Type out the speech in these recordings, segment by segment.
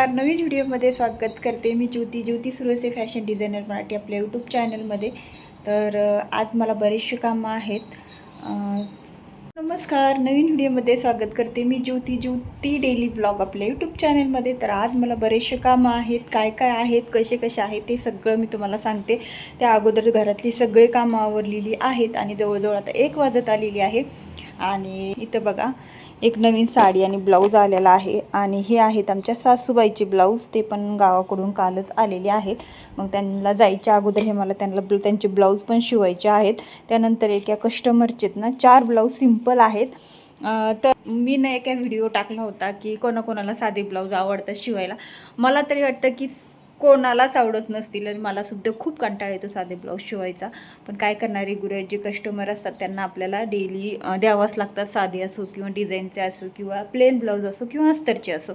नवीन व्हिडिओमध्ये स्वागत करते मी ज्योती सुरसे फॅशन डिझायनर मराठी आपल्या यूट्यूब चॅनलमध्ये। तर आज मला बरेचसे कामं आहेत। नमस्कार, नवीन व्हिडिओमध्ये स्वागत करते मी ज्योती डेली ब्लॉग आपल्या यूट्यूब चॅनलमध्ये। तर आज मला बरेचसे कामं आहेत, काय काय आहेत, कसे आहेत ते सगळं मी तुम्हाला सांगते। त्या अगोदर घरातली सगळे कामं आवरलेली आहेत आणि जवळजवळ आता 1 वाजत आलेली आहे। आणि इथं बघा एक नवीन साडी आणि ब्लाऊज आलेला आहे आणि हे आहेत आमच्या सासूबाईचे ब्लाऊज, ते पण गावाकडून कालच आलेले आहेत। मग त्यांना जायच्या अगोदर हे मला त्यांचे ब्लाऊज पण शिवायचे आहेत। त्यानंतर एका कस्टमरचे ना 4 ब्लाऊज सिंपल आहेत। तर मी ना एका व्हिडिओ टाकला होता की कोणाकोणाला साधे ब्लाऊज आवडतात शिवायला। मला तरी वाटतं की कोणालाच आवडत नसतील आणि मला सुद्धा खूप कंटाळा येतो साधे ब्लाऊज शिवायचा। पण काय करणार, रेग्युलर जे कस्टमर असतात त्यांना आपल्याला डेली द्यावाच लागतात, साधे असो किंवा डिझाईनचे असो किंवा प्लेन ब्लाऊज असो किंवा अस्तरचे असो,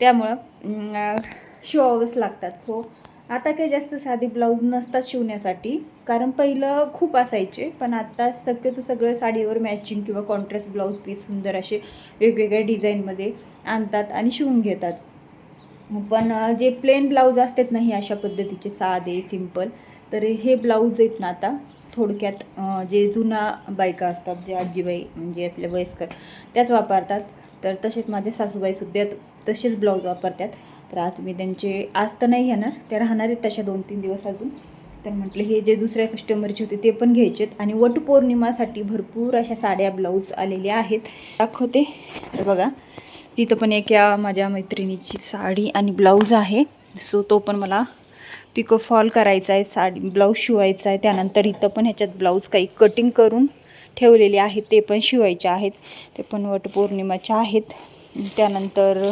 त्यामुळं शिवावंच लागतात। सो आता काही जास्त साधे ब्लाऊज नसतात शिवण्यासाठी, कारण पहिलं खूप असायचे, पण आता शक्यतो सगळं साडीवर मॅचिंग किंवा कॉन्ट्रास्ट ब्लाऊज पीस सुंदर असे वेगवेगळ्या डिझाईनमध्ये आणतात आणि शिवून घेतात। पण जे प्लेन ब्लाऊज असतात ना, हे अशा पद्धतीचे साधे सिंपल, तर हे ब्लाऊज आहेत ना आता थोडक्यात जे जुना बायका असतात, जे आजीबाई म्हणजे आपल्या वयस्कर, त्याच वापरतात। तर तसेच माझे सासूबाईसुद्धा तसेच ब्लाऊज वापरतात। तर आज मी त्यांचे आज तर नाही घेणार, ते राहणार आहेत तशा 2-3 दिवस अजून। तर म्हटलं हे जे दुसऱ्या कस्टमरचे होते ते पण घ्यायचेत। आणि वटपौर्णिमासाठी भरपूर अशा साड्या ब्लाऊज आलेल्या आहेत, दाखवते। तर बघा तिथं पण एक या माझ्या मैत्रिणीची साडी आणि ब्लाऊज आहे। सो तो पण मला पिको फॉल करायचा आहे, साडी ब्लाऊज शिवायचा आहे। त्यानंतर इथं पण ह्याच्यात ब्लाऊज काही कटिंग करून ठेवलेले आहेत, ते पण शिवायचे आहेत, ते पण वटपौर्णिमाचे आहेत। त्यानंतर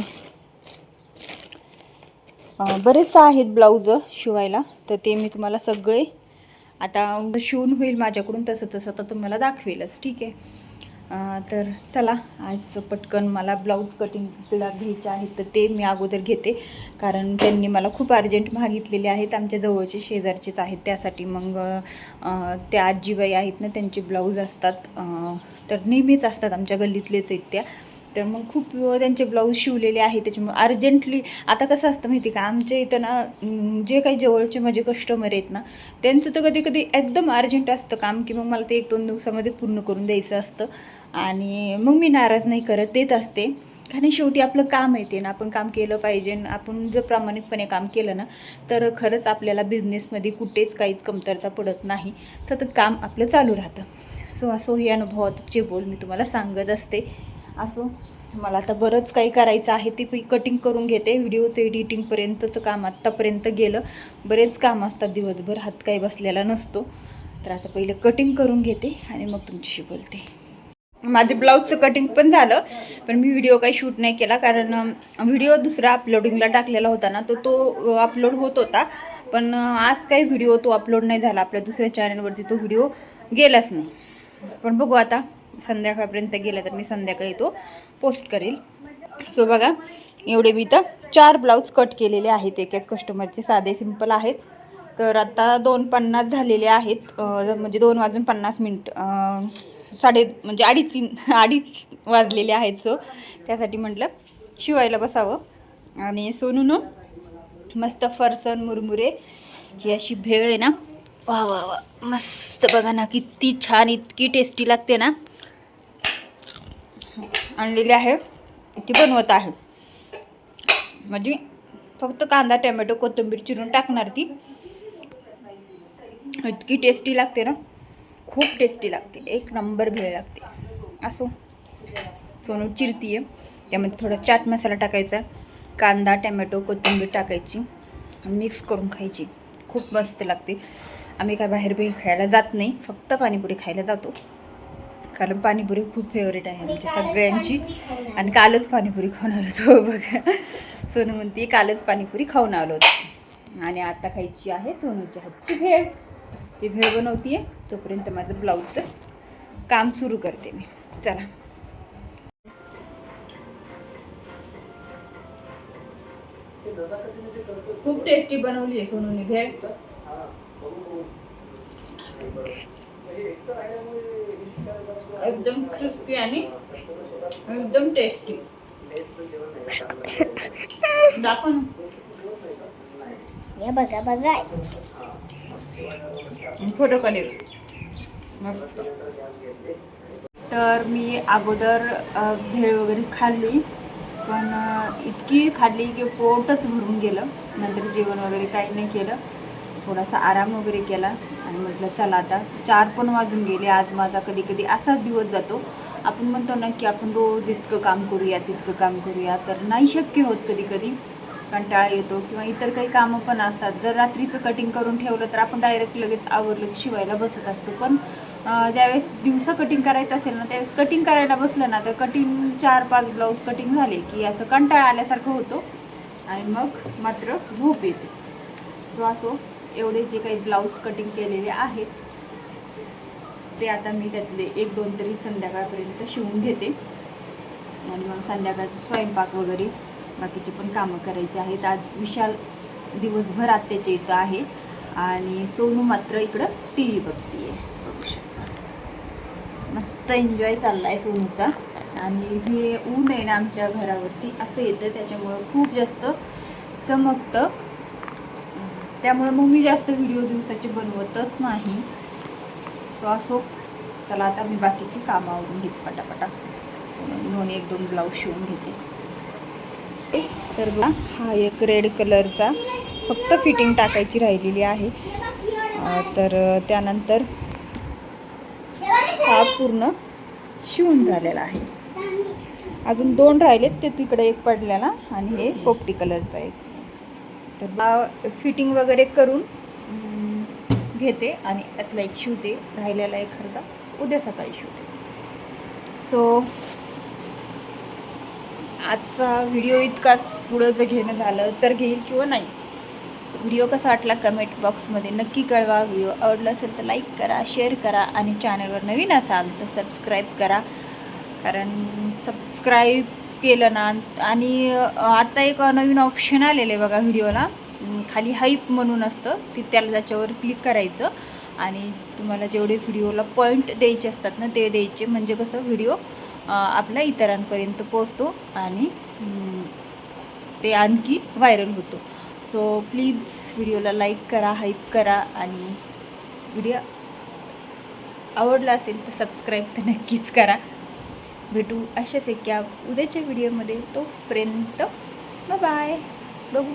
बरेच आहेत ब्लाऊज शिवायला, तर ते मी तुम्हाला सगळे आता शिवून होईल माझ्याकडून तसं तर तुम्हाला दाखवेलच, ठीक आहे। तर चला आज पटकन मला ब्लाऊज कटिंगला घ्यायचे आहेत, तर ते मी अगोदर घेते, कारण त्यांनी मला खूप अर्जंट मागितलेले आहेत, आमच्या जवळचे शेजारचेच आहेत। त्यासाठी मग त्या आजीबाई आहेत ना, त्यांचे ब्लाऊज असतात, तर नेहमीच असतात, आमच्या गल्लीतलेच आहेत त्या। तर मग खूप त्यांचे ब्लाऊज शिवलेले आहेत, त्याच्यामुळे अर्जंटली आता कसं असतं माहिती का, आमच्या इथं ना जे काही जवळचे माझे कस्टमर आहेत ना, त्यांचं तर कधी कधी एकदम अर्जंट असतं काम, की मग मला ते 1-2 दिवसामध्ये पूर्ण करून द्यायचं असतं। आणि मग मी नाराज नाही करत, देत असते, कारण शेवटी आपलं काम येते ना, आपण काम केलं पाहिजे। आपण जर प्रामाणिकपणे काम केलं ना, तर खरंच आपल्याला बिझनेसमध्ये कुठेच काहीच कमतरता पडत नाही, सतत काम आपलं चालू राहतं। सो असो हे अनुभवाचे बोल मी तुम्हाला सांगत असते। असो मला आता बरंच काही करायचं आहे, ते कटिंग करून घेते। व्हिडिओचं एडिटिंगपर्यंतचं काम आत्तापर्यंत गेलं, बरेच काम असतात दिवसभर, हात काही बसलेला नसतो। तर आता पहिले कटिंग करून घेते आणि मग तुमच्याशी बोलते। माझे ब्लाऊजचं कटिंग पण झालं, पण मी व्हिडिओ काही शूट नाही केला, कारण व्हिडिओ दुसरा अपलोडिंगला टाकलेला होता ना, तो अपलोड होत होता, पण आज काही व्हिडिओ तो अपलोड नाही झाला, आपल्या दुसऱ्या चॅनलवरती तो व्हिडिओ गेलाच नाही। पण बघू आता संध्याकाळपर्यंत गेला तर मी संध्याकाळी तो पोस्ट करेल। सो बघा एवढे मी तर 4 ब्लाऊज कट केलेले आहेत, एकाच कस्टमरचे साधे सिंपल आहेत। तर आता 2:50 झालेले आहेत, म्हणजे 2:50 म्हणजे अडीच वाजलेले आहेत। सो त्यासाठी म्हटलं शिवायला बसावं। आणि सोनून मस्त फरसन मुरमुरे ही अशी भेळ आहे ना, वा वा वा मस्त, बघा ना किती छान, इतकी टेस्टी लागते ना, आणलेली आहे ती बनवत आहे। म्हणजे फक्त कांदा टोमॅटो कोथिंबीर चिरून टाकणार, ती इतकी टेस्टी लागते ना, खूप टेस्टी लागते, 1 नंबर भेळ लागते। असो सोनू चिरती आहे, त्यामध्ये थोडा चाट मसाला टाकायचा, कांदा टोमॅटो कोथिंबीर टाकायची, मिक्स करून खायची, खूप मस्त लागते। आम्ही काय बाहेर खायला जात नाही, फक्त पाणीपुरी खायला जातो, कारण पाणीपुरी खूप फेवरेट आहे आमच्या सगळ्यांची। आणि कालच पाणीपुरी खाऊन आलो होतो बघा, सोनू म्हणते कालच पाणीपुरी खाऊन आलो होतो। आणि आता खायची आहे सोनूच्या हातची भेळ, ती भेळ बनवते आहे, तोपर्यंत माझं ब्लाऊजचं काम सुरू करते मी। चला खूप टेस्टी बनवली आहे सोनूने भेळ, एकदम क्रिस्पी आणि एकदम टेस्टी। दाखव ना. हे बघा बघा. फोटो काढेल मस्त. तर मी अगोदर भेळ वगैरे खाल्ली, पण इतकी खाल्ली की पोटच भरून गेलं. नंतर जेवण वगैरे काही नाही केलं, थोडासा आराम वगैरे केला आणि म्हटलं चला आता 4 पण वाजून गेले. आज माझा कधी कधी असाच दिवस जातो. आपण म्हणतो ना की आपण रोज इतकं काम करूया तितकं काम करूया, तर नाही शक्य होत. कधी कधी कंटाळा येतो किंवा इतर काही कामं पण असतात. जर रात्रीचं कटिंग करून ठेवलं तर आपण डायरेक्ट लगेच आवरलं की शिवायला बसत असतो. पण ज्यावेळेस दिवसा कटिंग करायचं असेल ना, त्यावेळेस कटिंग करायला बसलं ना, तर कटिंग 4-5 ब्लाऊज कटिंग झाले की याचं कंटाळा आल्यासारखं होतो आणि मग मात्र झोप येते. सो असो, एवढे जे काही ब्लाऊज कटिंग केलेले आहेत ते आता मी त्यातले 1-2 तरी संध्याकाळपर्यंत शिवून घेते आणि मग संध्याकाळचं स्वयंपाक वगैरे बाकीचे पण कामं करायचे आहेत. आज विशाल दिवसभर आत्याच्या इथं आहे आणि सोनू मात्र इकडं टी व्ही बघते आहे. बघू शकता, मस्त एन्जॉय चालला आहे सोनूचा. आणि हे ऊन आहे ना आमच्या घरावरती असं येतं, त्याच्यामुळं खूप जास्त चमकतं. त्यामुळं मग मी जास्त व्हिडिओ दिवसाचे बनवतच नाही. सो असो, चला आता मी बाकीची कामं आवरून घेते पटापटा. 1-2 ब्लाऊज शिवून घेते. तर बघा, हा एक रेड कलरचा फक्त फिटिंग टाकायची राहिलेली आहे. तर त्यानंतर हा पूर्ण शिवून झालेला आहे. अजून 2 राहिलेत, ते तिकडे एक पडलेला आणि हे पोपटी कलरचा एक. तर फिटिंग वगैरे करून घेते आणि त्यातला एक शिवते, राहिलेला एक अर्धा उद्या सकाळी शिवते. सो आजचा व्हिडिओ इतकाच. पुढं जर घेणं झालं तर घेईल किंवा नाही. व्हिडिओ कसा वाटला कमेंट बॉक्समध्ये नक्की कळवा. व्हिडिओ आवडला असेल तर लाईक करा, शेअर करा आणि चॅनलवर नवीन असाल तर सबस्क्राईब करा. कारण सबस्क्राईब केलं ना, आणि आता एक नवीन ऑप्शन आलेलं आहे बघा व्हिडिओला, खाली हाईप म्हणून असतं, त्याला त्याच्यावर क्लिक करायचं आणि तुम्हाला जेवढे व्हिडिओला पॉईंट द्यायचे असतात ना ते द्यायचे. म्हणजे कसं व्हिडिओ आपल्या इतरांपर्यंत पोचतो आणि ते आणखी व्हायरल होतो. सो प्लीज व्हिडिओला लाईक करा, हाईप करा आणि व्हिडिओ आवडला असेल तर सबस्क्राईब तर नक्कीच करा. भेटू अशाच एका उद्याच्या व्हिडिओमध्ये. तोपर्यंत बाय बाय. बघू.